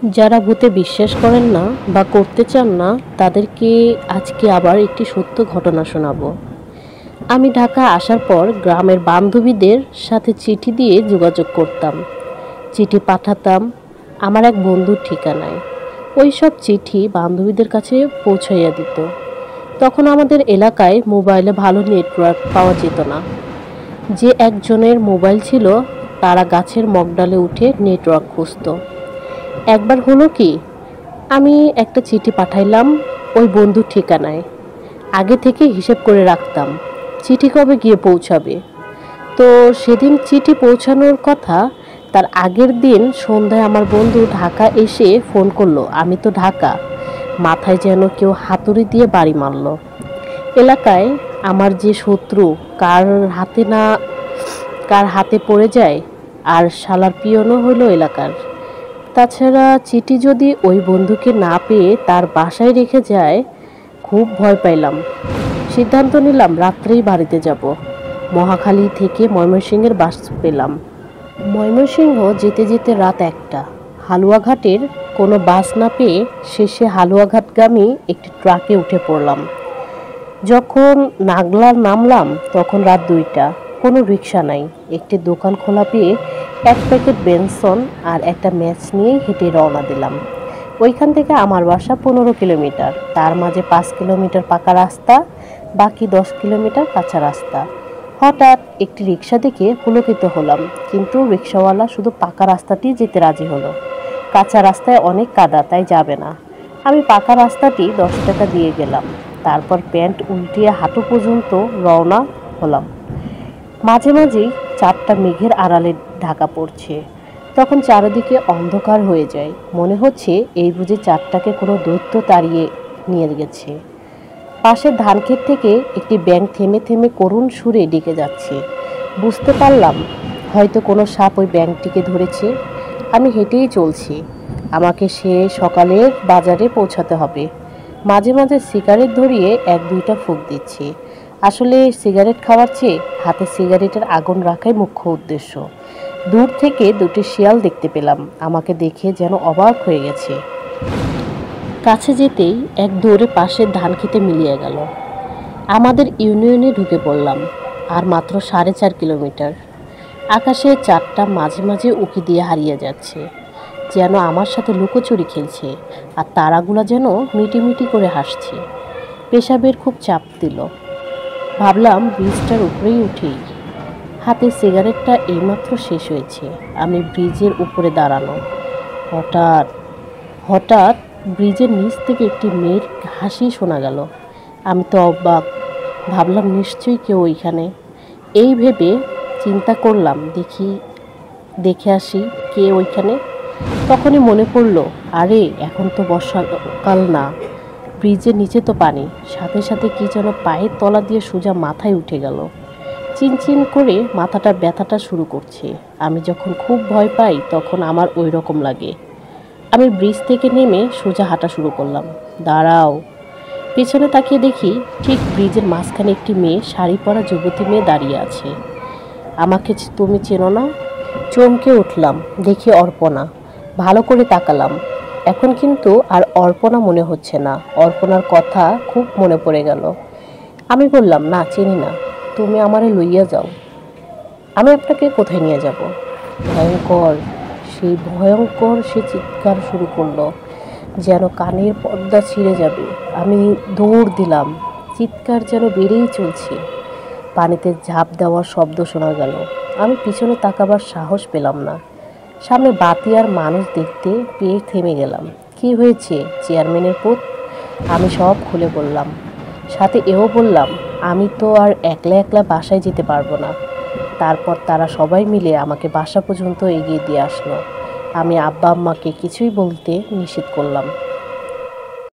যারা ভূতে বিশ্বাস করেন না বা করতে চান না তাদেরকে আজকে আবার একটি সত্য ঘটনা শোনাবো। আমি ঢাকা আসার পর গ্রামের বান্ধবীদের সাথে চিঠি দিয়ে যোগাযোগ করতাম। চিঠি পাঠাতাম আমার এক বন্ধুর ঠিকানায়। ওই সব চিঠি বান্ধবীদের কাছে পৌঁছাইয়া দিত। তখন আমাদের এলাকায় মোবাইলে ভালো নেটওয়ার্ক পাওয়া যেত না। যে একজনের মোবাইল ছিল তারা গাছের মগডালে উঠে নেটওয়ার্ক খুঁজত। একবার হলো কি, আমি একটা চিঠি পাঠাইলাম ওই বন্ধুর ঠিকানায়। আগে থেকে হিসেব করে রাখতাম চিঠি কবে গিয়ে পৌঁছাবে। তো সেদিন চিঠি পৌঁছানোর কথা, তার আগের দিন সন্ধ্যায় আমার বন্ধু ঢাকা এসে ফোন করলো। আমি তো ঢাকা, মাথায় যেন কেউ হাতুড়ি দিয়ে বাড়ি মারল। এলাকায় আমার যে শত্রু কার হাতে পড়ে যায়, আর শালার পিয়নও হলো এলাকার। তাছাড়া চিঠি যদি ওই বন্ধুকে না পেয়ে তার বাসায় রেখে যায়, খুব ভয় পাইলাম। সিদ্ধান্ত নিলাম রাত্রেই বাড়িতে যাব। মহাখালী থেকে ময়মনসিংহের বাস পেলাম। ময়মনসিংহ যেতে যেতে রাত 1টা। হালুয়াঘাটের কোনো বাস না পেয়ে শেষে হালুয়াঘাটগামী একটি ট্রাকে উঠে পড়লাম। যখন নাগলার নামলাম তখন রাত 2টা। কোনো রিক্সা নাই। একটি দোকান খোলা পেয়ে এক প্যাকেট বেনসন আর একটা ম্যাচ নিয়ে হেঁটে রওনা দিলাম। ওইখান থেকে আমার বাসা 15 কিলোমিটার। তার মাঝে 5 কিলোমিটার পাকা রাস্তা, বাকি 10 কিলোমিটার কাঁচা রাস্তা। হঠাৎ একটি রিক্সা দেখে পুলকিত হলাম, কিন্তু রিক্সাওয়ালা শুধু পাকা রাস্তাটি যেতে রাজি হলো। কাঁচা রাস্তায় অনেক কাদা, তাই যাবে না। আমি পাকা রাস্তাটি 10 টাকা দিয়ে গেলাম। তারপর প্যান্ট উল্টিয়ে হাঁটু পর্যন্ত রওনা হলাম। মাঝে মাঝেই চাঁদটা মেঘের আড়ালে ঢাকা পড়ছে। তখন চারিদিকে অন্ধকার হয়ে যায়। মনে হচ্ছে এই বুঝি চাঁদটাকে কোনো দৈত্য তাড়িয়ে নিয়ে গেছে। পাশের ধানক্ষেত থেকে একটি ব্যাঙ থেমে থেমে করুণ সুরে ডেকে যাচ্ছে। বুঝতে পারলাম হয়তো কোনো সাপ ওই ব্যাঙটিকে ধরেছে। আমি হেঁটেই চলছি। আমাকে সে সকালের বাজারে পৌঁছাতে হবে। মাঝে মাঝে সিগারেট ধরিয়ে 1-2টা ফুঁক দিচ্ছি। আসলে সিগারেট খাওয়ার চেয়ে হাতে সিগারেটের আগুন রাখাই মুখ্য উদ্দেশ্য। দূর থেকে 2টি শিয়াল দেখতে পেলাম। আমাকে দেখে যেন অবাক হয়ে গেছে। কাছে যেতেই এক দৌড়ে পাশের ধান খেতে মিলিয়ে গেল। আমাদের ইউনিয়নে ঢুকে পড়লাম। আর মাত্র 4.5 কিলোমিটার। আকাশে চাঁদটা মাঝে মাঝে উঁকি দিয়ে হারিয়ে যাচ্ছে, যেন আমার সাথে লুকোচুরি খেলছে। আর তারাগুলো যেন মিটিমিটি করে হাসছে। পেশাবের খুব চাপ দিল। ভাবলাম ব্রিজটার উপরেই উঠেই। হাতে সিগারেটটা এইমাত্র শেষ হয়েছে। আমি ব্রিজের উপরে দাঁড়ানো। হঠাৎ ব্রিজের নিচ থেকে একটি মেয়ের হাসি শোনা গেল। আমি তো অবাক। ভাবলাম নিশ্চয়ই কেউ ওইখানে। এই ভেবে চিন্তা করলাম দেখে আসি কে ওইখানে। তখনই মনে পড়ল, আরে এখন তো বর্ষাকাল না, ব্রিজের নিচে তো পানি। সাথে সাথে কি যেন পায়ের তলা দিয়ে সোজা মাথায় উঠে গেল। চিনচিন করে মাথাটা ব্যথাটা শুরু করছে। আমি যখন খুব ভয় পাই তখন আমার ওই রকম লাগে। আমি ব্রিজ থেকে নেমে সোজা হাঁটা শুরু করলাম। দাঁড়াও, পেছনে তাকিয়ে দেখি ঠিক ব্রিজের মাঝখানে একটি মেয়ে, শাড়ি পরা যুবতী মেয়ে দাঁড়িয়ে আছে। আমাকে তুমি চেনো না? চমকে উঠলাম। দেখি অর্পণা। ভালো করে তাকালাম। এখন কিন্তু আর অর্পণা মনে হচ্ছে না। অর্পণার কথা খুব মনে পড়ে গেল। আমি বললাম, না চিনি না, তুমি আমারে লইয়া যাও। আমি আপনাকে কোথায় নিয়ে যাব? ভয়ঙ্কর সে চিৎকার শুরু করলো, যেন কানের পর্দা ছিঁড়ে যাবে। আমি দৌড় দিলাম। চিৎকার যেন বেড়েই চলছে। পানিতে ঝাঁপ দেওয়ার শব্দ শোনা গেল। আমি পিছনে তাকাবার সাহস পেলাম না। সামনে বাতি আর মানুষ দেখতে পেয়ে থেমে গেলাম। কি হয়েছে চেয়ারম্যানের পুত? আমি সব খুলে বললাম। সাথে এও বললাম, আমি তো আর একলা একলা বাসায় যেতে পারবো না। তারপর তারা সবাই মিলে আমাকে বাসা পর্যন্ত এগিয়ে দিয়ে আসলো। আমি আব্বা আম্মাকে কিছুই বলতে নিষেধ করলাম।